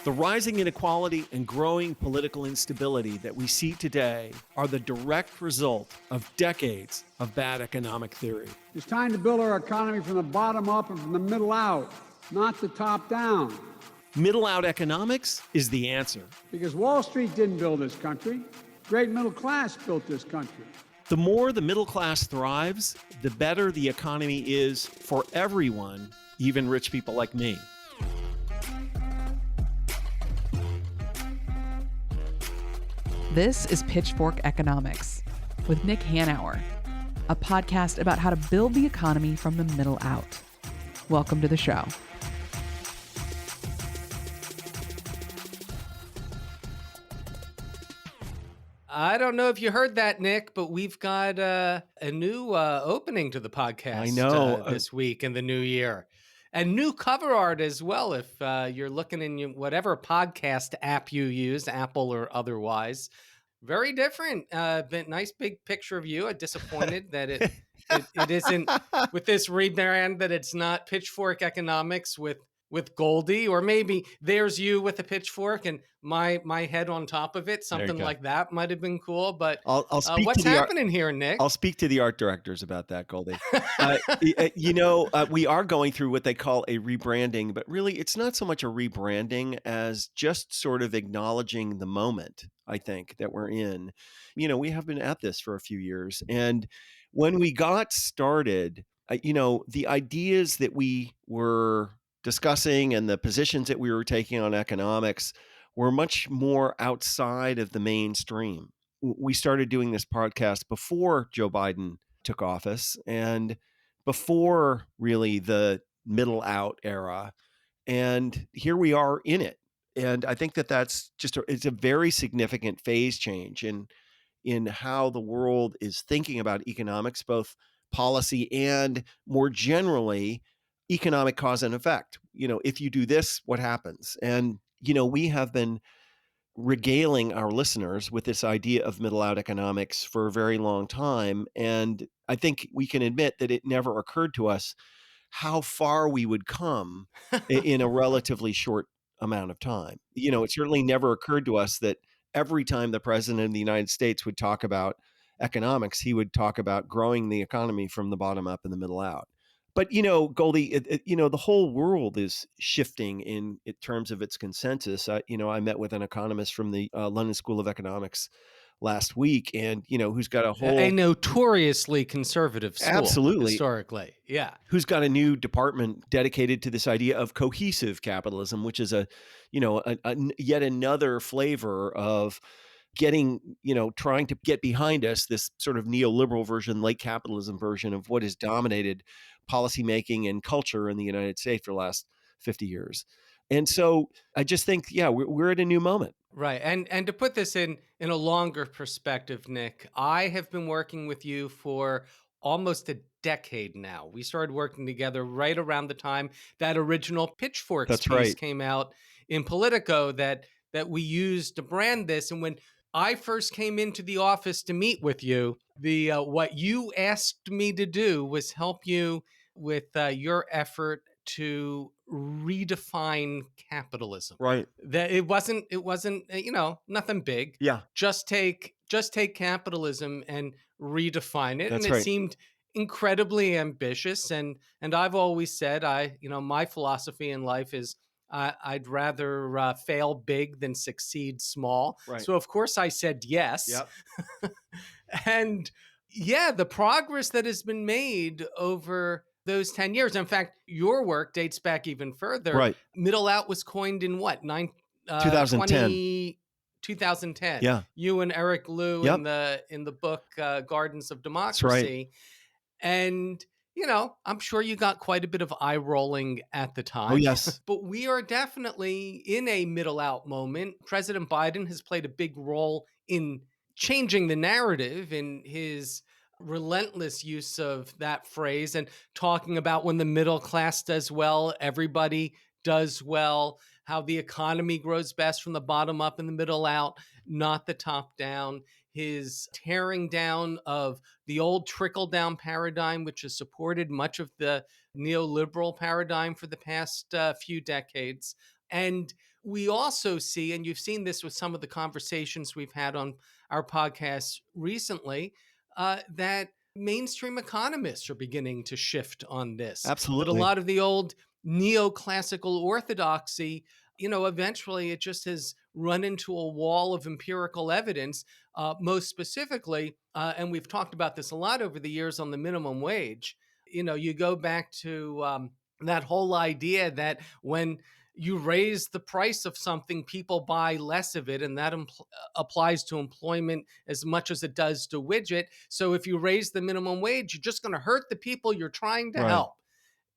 The rising inequality and growing political instability that we see today are the direct result of decades of bad economic theory. It's time to build our economy from the bottom up and from the middle out, not the top down. Middle-Out Economics is the answer. Because Wall Street didn't build this country. Great middle class built this country. The more the middle class thrives, the better the economy is for everyone, even rich people like me. This is Pitchfork Economics with Nick Hanauer, a podcast about how to build the economy from the middle out. Welcome to the show. I don't know if you heard that, Nick, but we've got a new opening to the podcast I know. This week in the new year. And new cover art as well, if you're looking in whatever podcast app you use, Apple or otherwise. Very different. Nice big picture of you. I'm disappointed that it isn't with this rebrand, that it's not Pitchfork Economics with Goldy, or maybe there's you with a pitchfork and my head on top of it. Something like that might have been cool. But I'll speak what's to the happening here, Nick? I'll speak to the art directors about that, Goldy. We are going through what they call a rebranding, but really it's not so much a rebranding as just sort of acknowledging the moment, I think, that we're in. We have been at this for a few years. And when we got started, the ideas that we were discussing and the positions that we were taking on economics were much more outside of the mainstream. We started doing this podcast before Joe Biden took office and before really the middle out era. And here we are in it. And I think that that's it's a very significant phase change in how the world is thinking about economics, both policy and more generally economic cause and effect. If you do this, what happens? And, we have been regaling our listeners with this idea of middle-out economics for a very long time. And I think we can admit that it never occurred to us how far we would come in a relatively short amount of time. It certainly never occurred to us that every time the president of the United States would talk about economics, he would talk about growing the economy from the bottom up and the middle out. But, Goldy, the whole world is shifting in terms of its consensus. I met with an economist from the London School of Economics last week and, who's got a notoriously conservative school. Absolutely. Historically. Yeah. Who's got a new department dedicated to this idea of cohesive capitalism, which is yet another flavor of trying to get behind us this sort of neoliberal version, late capitalism version of what has dominated policymaking and culture in the United States for the last 50 years. And so I just think, we're at a new moment. Right. And to put this in a longer perspective, Nick, I have been working with you for almost a decade now. We started working together right around the time that original Pitchfork piece came out in Politico that we used to brand this. And when I first came into the office to meet with you, what you asked me to do was help you with your effort to redefine capitalism. Right. That it wasn't nothing big. Yeah. Just take capitalism and redefine it. That's and it right. seemed incredibly ambitious. And I've always said my philosophy in life is I'd rather fail big than succeed small. Right. So of course I said yes. Yep. And the progress that has been made over those 10 years. In fact, your work dates back even further. Right. Middle out was coined in what? 2010. 2010. Yeah. You and Eric Liu Yep. in the book Gardens of Democracy. That's right. And I'm sure you got quite a bit of eye rolling at the time. Oh, yes. But we are definitely in a middle out moment. President Biden has played a big role in changing the narrative in his relentless use of that phrase and talking about when the middle class does well, everybody does well, how the economy grows best from the bottom up and the middle out, not the top down. His tearing down of the old trickle-down paradigm, which has supported much of the neoliberal paradigm for the past few decades. And we also see, and you've seen this with some of the conversations we've had on our podcast recently, that mainstream economists are beginning to shift on this. That a Absolutely. lot of the old neoclassical orthodoxy, eventually it just has run into a wall of empirical evidence, most specifically, and we've talked about this a lot over the years on the minimum wage. You go back to that whole idea that when you raise the price of something, people buy less of it, and that applies to employment as much as it does to widget. So if you raise the minimum wage, you're just going to hurt the people you're trying to Right. help.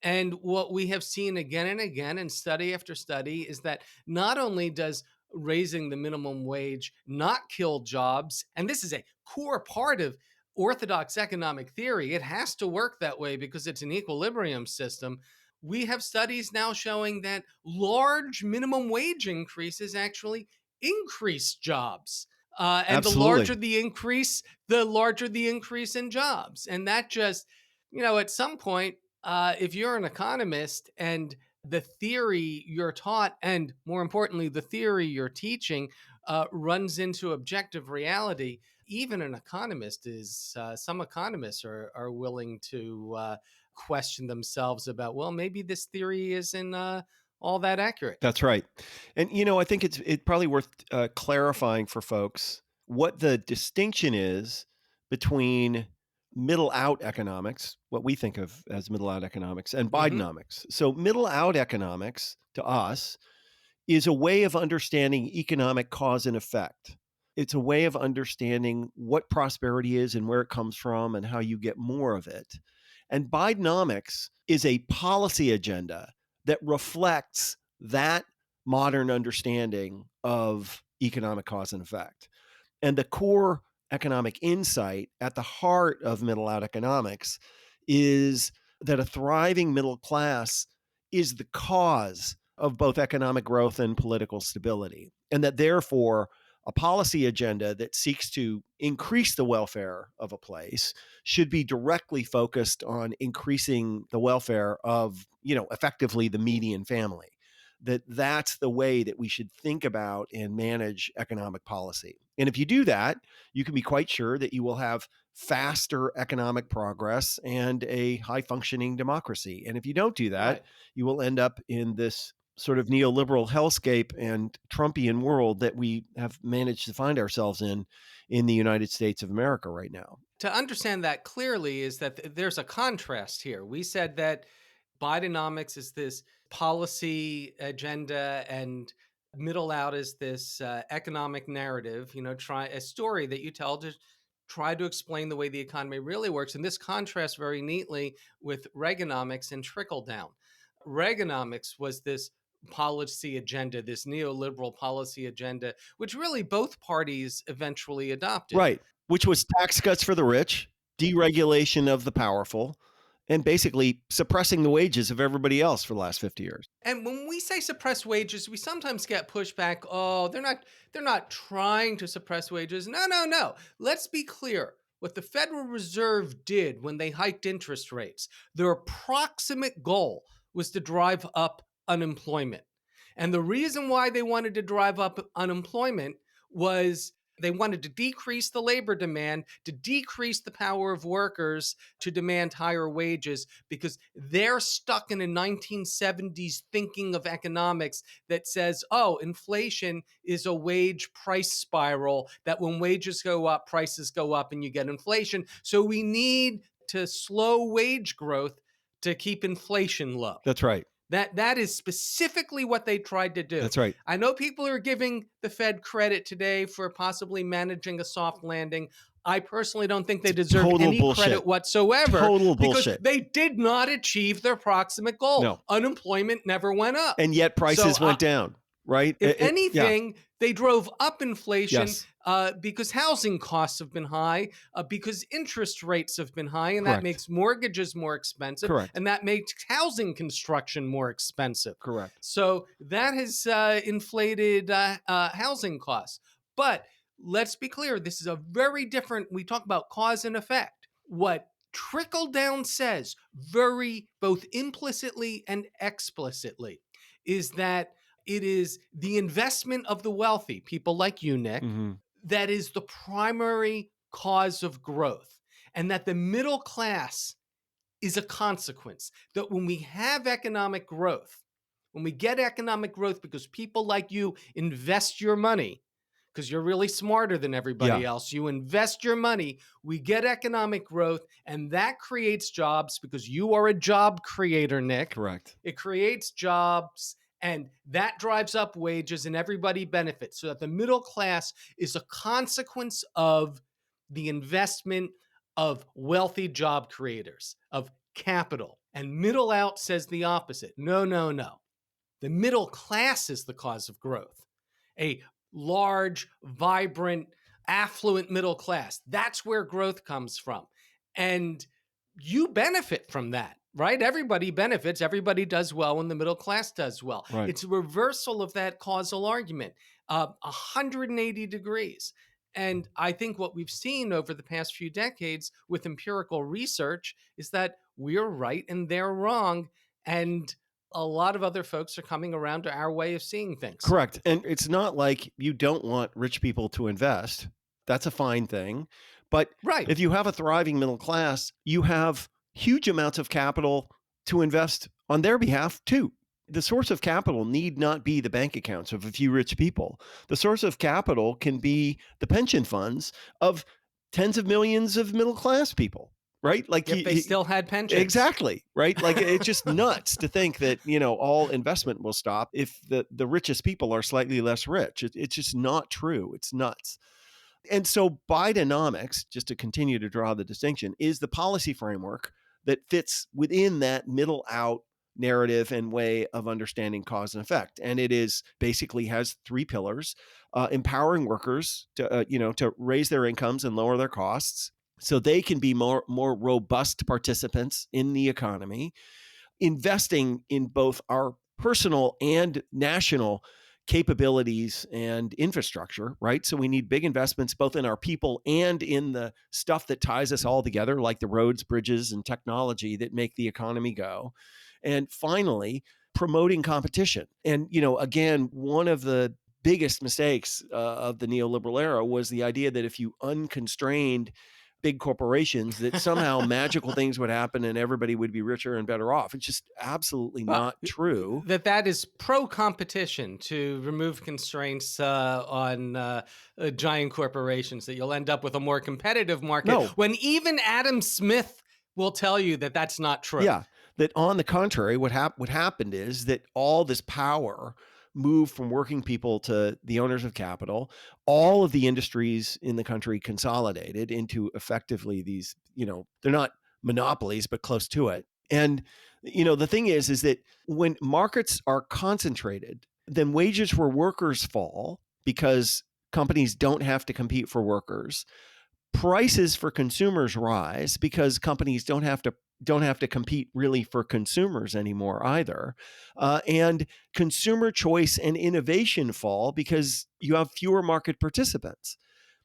And what we have seen again and again in study after study is that not only does raising the minimum wage not kill jobs, and this is a core part of orthodox economic theory, it has to work that way because it's an equilibrium system. We have studies now showing that large minimum wage increases actually increase jobs. And Absolutely. the larger the increase in jobs. And that just, at some point, if you're an economist and the theory you're taught, and more importantly, the theory you're teaching, runs into objective reality, even an economist is, some economists are willing to question themselves about, well, maybe this theory isn't all that accurate. That's right. And I think it's probably worth clarifying for folks what the distinction is between middle-out economics, what we think of as middle-out economics, and Hmm. Bidenomics. So middle-out economics to us is a way of understanding economic cause and effect. It's a way of understanding what prosperity is and where it comes from and how you get more of it. And Bidenomics is a policy agenda that reflects that modern understanding of economic cause and effect. And the core economic insight at the heart of middle out economics is that a thriving middle class is the cause of both economic growth and political stability. And that therefore, a policy agenda that seeks to increase the welfare of a place should be directly focused on increasing the welfare of, effectively the median family. That's the way that we should think about and manage economic policy. And if you do that, you can be quite sure that you will have faster economic progress and a high functioning democracy. And if you don't do that, Right. you will end up in this sort of neoliberal hellscape and Trumpian world that we have managed to find ourselves in the United States of America right now. To understand that clearly is that there's a contrast here. We said that Bidenomics is this policy agenda, and middle out is this economic narrative, try a story that you tell to try to explain the way the economy really works. And this contrasts very neatly with Reaganomics and trickle down. Reaganomics was this policy agenda, this neoliberal policy agenda, which really both parties eventually adopted. Right. Which was tax cuts for the rich, deregulation of the powerful, and basically suppressing the wages of everybody else for the last 50 years. And when we say suppress wages, we sometimes get pushback. Oh, they're not trying to suppress wages. No, no, no. Let's be clear. What the Federal Reserve did when they hiked interest rates, their approximate goal was to drive up unemployment. And the reason why they wanted to drive up unemployment was they wanted to decrease the labor demand, to decrease the power of workers to demand higher wages, because they're stuck in a 1970s thinking of economics that says, oh, inflation is a wage price spiral, that when wages go up, prices go up and you get inflation. So we need to slow wage growth to keep inflation low. That's right. That is specifically what they tried to do. That's right. I know people are giving the Fed credit today for possibly managing a soft landing. I personally don't think they deserve Total any bullshit. credit whatsoever. Total because bullshit. they did not achieve their proximate goal. No. Unemployment never went up. And yet prices went down, right? If Yeah. anything, they drove up inflation Yes. because housing costs have been high, because interest rates have been high, and that Correct. makes mortgages more expensive, Correct. and that makes housing construction more expensive. Correct. So that has inflated housing costs. But let's be clear, this is a very different, we talk about cause and effect. What trickle down says, very both implicitly and explicitly, is that It is the investment of the wealthy, people like you, Nick, Mhm. that is the primary cause of growth, and that the middle class is a consequence. That when we have economic growth, when we get economic growth because people like you invest your money, because you're really smarter than everybody Yeah, else, you invest your money, we get economic growth, and that creates jobs because you are a job creator, Nick. correct. It creates jobs. And that drives up wages and everybody benefits. So that the middle class is a consequence of the investment of wealthy job creators, of capital. And middle out says the opposite. No, no, no. The middle class is the cause of growth. A large, vibrant, affluent middle class. That's where growth comes from. And you benefit from that, right? Everybody benefits. Everybody does well when the middle class does well. Right. It's a reversal of that causal argument, 180 degrees. And I think what we've seen over the past few decades with empirical research is that we're right and they're wrong. And a lot of other folks are coming around to our way of seeing things. Correct. And it's not like you don't want rich people to invest. That's a fine thing. But Right. if you have a thriving middle class, you have huge amounts of capital to invest on their behalf too. The source of capital need not be the bank accounts of a few rich people. The source of capital can be the pension funds of tens of millions of middle class people, right? Like If they still had pensions. exactly, right? Like it's just nuts to think that, all investment will stop if the richest people are slightly less rich. It's just not true. It's nuts. And so Bidenomics, just to continue to draw the distinction, is the policy framework that fits within that middle out narrative and way of understanding cause and effect. And it is basically has three pillars: empowering workers to raise their incomes and lower their costs so they can be more robust participants in the economy, investing in both our personal and national capabilities and infrastructure, right? So we need big investments both in our people and in the stuff that ties us all together, like the roads, bridges, and technology that make the economy go. And finally, promoting competition. And, again, one of the biggest mistakes of the neoliberal era was the idea that if you unconstrained big corporations, that somehow magical things would happen and everybody would be richer and better off. It's just absolutely Well, not true. that is pro-competition to remove constraints on giant corporations, that you'll end up with a more competitive market, No. when even Adam Smith will tell you that that's not true. Yeah, that on the contrary, what happened is that all this power moved from working people to the owners of capital. All of the industries in the country consolidated into effectively these, they're not monopolies, but close to it. And, the thing is that when markets are concentrated, then wages for workers fall because companies don't have to compete for workers. Prices for consumers rise because companies don't have to compete really for consumers anymore either. And consumer choice and innovation fall because you have fewer market participants.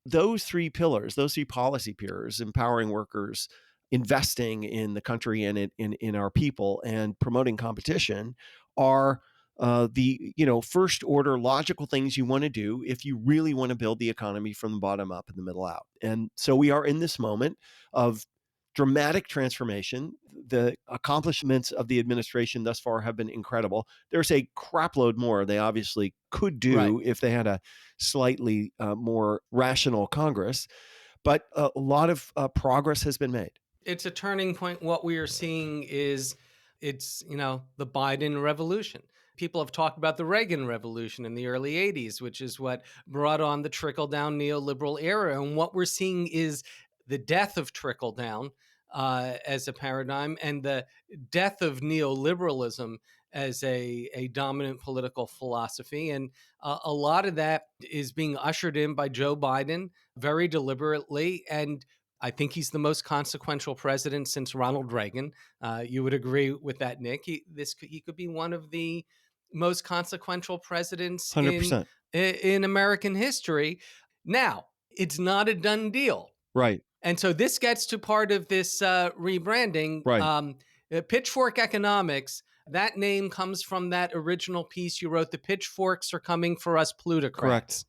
Those three pillars, those three policy pillars: empowering workers, investing in the country and in our people, and promoting competition, are the first order logical things you want to do if you really want to build the economy from the bottom up and the middle out. And so we are in this moment of dramatic transformation. The accomplishments of the administration thus far have been incredible. There's a crapload more they obviously could do Right. if they had a slightly more rational Congress, but a lot of progress has been made. It's a turning point. What we are seeing is the Biden revolution. People have talked about the Reagan revolution in the early 80s, which is what brought on the trickle-down neoliberal era. And what we're seeing is the death of trickle-down as a paradigm, and the death of neoliberalism as a dominant political philosophy. And a lot of that is being ushered in by Joe Biden very deliberately. And I think he's the most consequential president since Ronald Reagan. You would agree with that, Nick? He could be one of the most consequential presidents 100%. in American history. Now, it's not a done deal. Right. And so this gets to part of this rebranding. Right. Pitchfork Economics That name comes from that original piece you wrote, The Pitchforks Are Coming for Us Correct. Plutocrats.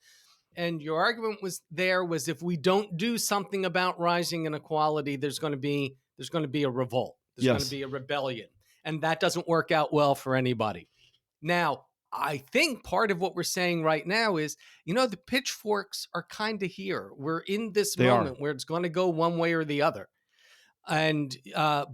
And your argument was if we don't do something about rising inequality, there's going to be a revolt. There's going to Yes. be a rebellion. And that doesn't work out well for anybody. Now, I think part of what we're saying right now is, the pitchforks are kind of here. We're in this They are. moment where it's going to go one way or the other. And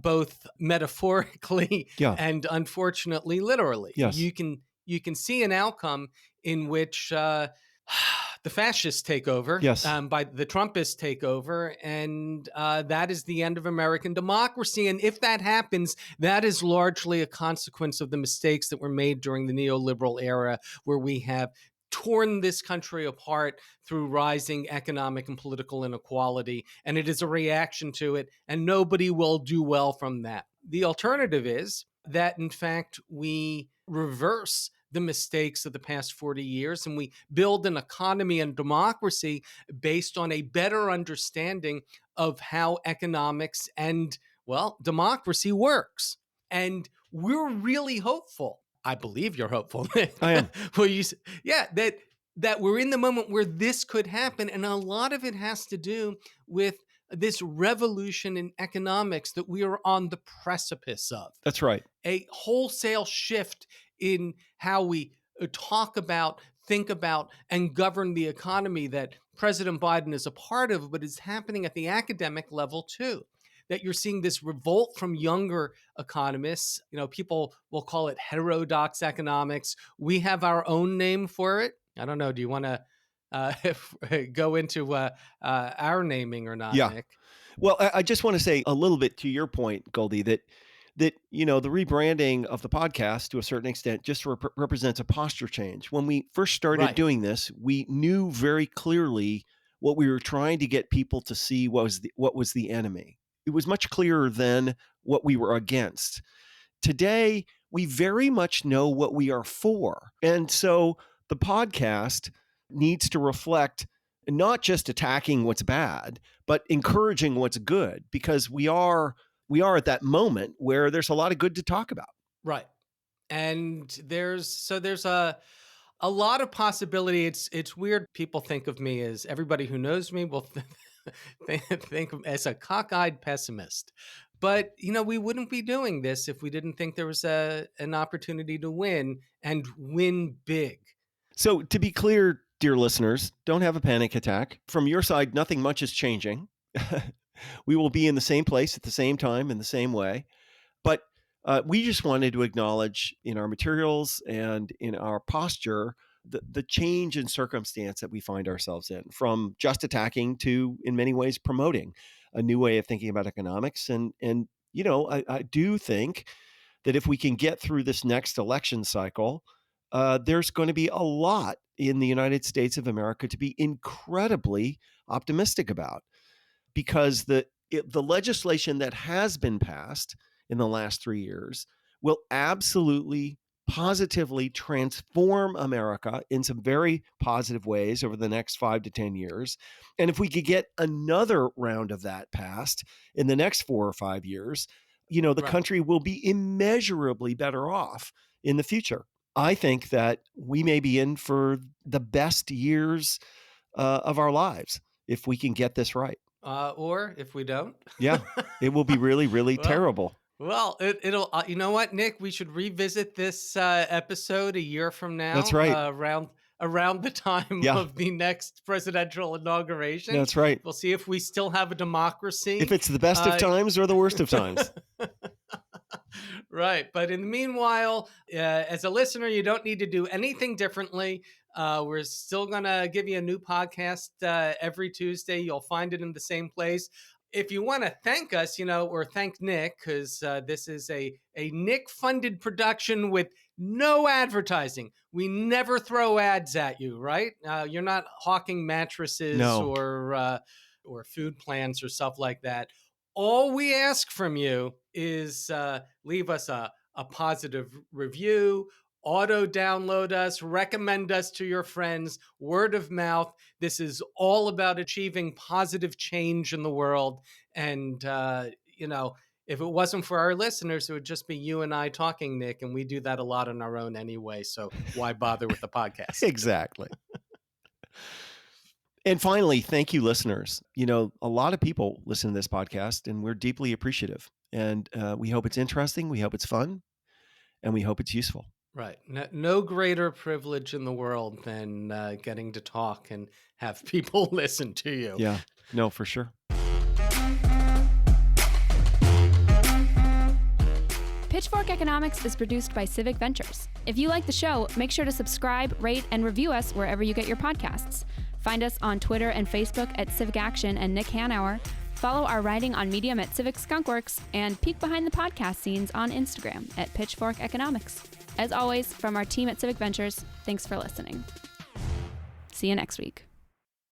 both metaphorically Yeah. and unfortunately, literally, Yes. you can see an outcome in which the fascists take over, Yes. by the Trumpists take over, and that is the end of American democracy. And if that happens, that is largely a consequence of the mistakes that were made during the neoliberal era, where we have torn this country apart through rising economic and political inequality. And it is a reaction to it, and nobody will do well from that. The alternative is that, in fact, we reverse the mistakes of the past 40 years and we build an economy and democracy based on a better understanding of how economics and, well, democracy works. And we're really hopeful. I believe you're hopeful. I am. Well, that we're in the moment where this could happen. And a lot of it has to do with this revolution in economics that we are on the precipice of. That's right. A wholesale shift in how we talk about, think about, and govern the economy that President Biden is a part of, but is happening at the academic level too. That you're seeing this revolt from younger economists. People will call it heterodox economics. We have our own name for it. I don't know. Do you want to go into our naming or not, Yeah. Nick? Well, I just want to say a little bit to your point, Goldie, that the rebranding of the podcast to a certain extent just represents a posture change. When we first started doing this, we knew very clearly what we were trying to get people to see was what was the enemy. It was much clearer than what we were against. Today, we very much know what we are for. And so the podcast needs to reflect not just attacking what's bad, but encouraging what's good, because we are at that moment where there's a lot of good to talk about. Right. And there's a lot of possibility. It's weird. People think of me as, everybody who knows me will think of me as a cockeyed pessimist. But, we wouldn't be doing this if we didn't think there was an opportunity to win and win big. So to be clear, dear listeners, don't have a panic attack. From your side, nothing much is changing. We will be in the same place at the same time in the same way. But we just wanted to acknowledge in our materials and in our posture the change in circumstance that we find ourselves in, from just attacking to, in many ways, promoting a new way of thinking about economics. And I do think that if we can get through this next election cycle, there's going to be a lot in the United States of America to be incredibly optimistic about, because the legislation that has been passed in the last 3 years will absolutely, positively transform America in some very positive ways over the next 5 to 10 years. And if we could get another round of that passed in the next 4 or 5 years, the country will be immeasurably better off in the future. I think that we may be in for the best years of our lives if we can get this right. Or if we don't. Yeah, it will be really, really terrible. Well, it'll, you know what, Nick, we should revisit this episode a year from now. That's right. Around the time of the next presidential inauguration. That's right. We'll see if we still have a democracy. If it's the best of times or the worst of times. Right. But in the meanwhile, as a listener, you don't need to do anything differently. We're still going to give you a new podcast every Tuesday. You'll find it in the same place. If you want to thank us, or thank Nick, because this is a Nick-funded production with no advertising. We never throw ads at you, right? You're not hawking mattresses or food plans or stuff like that. All we ask from you is leave us a positive review, auto download us, recommend us to your friends, word of mouth. This is all about achieving positive change in the world. And, if it wasn't for our listeners, it would just be you and I talking, Nick, and we do that a lot on our own anyway. So why bother with the podcast? Exactly. And finally, thank you, listeners. A lot of people listen to this podcast, and we're deeply appreciative. And we hope it's interesting. We hope it's fun. And we hope it's useful. Right. No greater privilege in the world than getting to talk and have people listen to you. Yeah. No, for sure. Pitchfork Economics is produced by Civic Ventures. If you like the show, make sure to subscribe, rate, and review us wherever you get your podcasts. Find us on Twitter and Facebook at Civic Action and Nick Hanauer. Follow our writing on Medium at Civic Skunkworks, and peek behind the podcast scenes on Instagram at Pitchfork Economics. As always, from our team at Civic Ventures, thanks for listening. See you next week.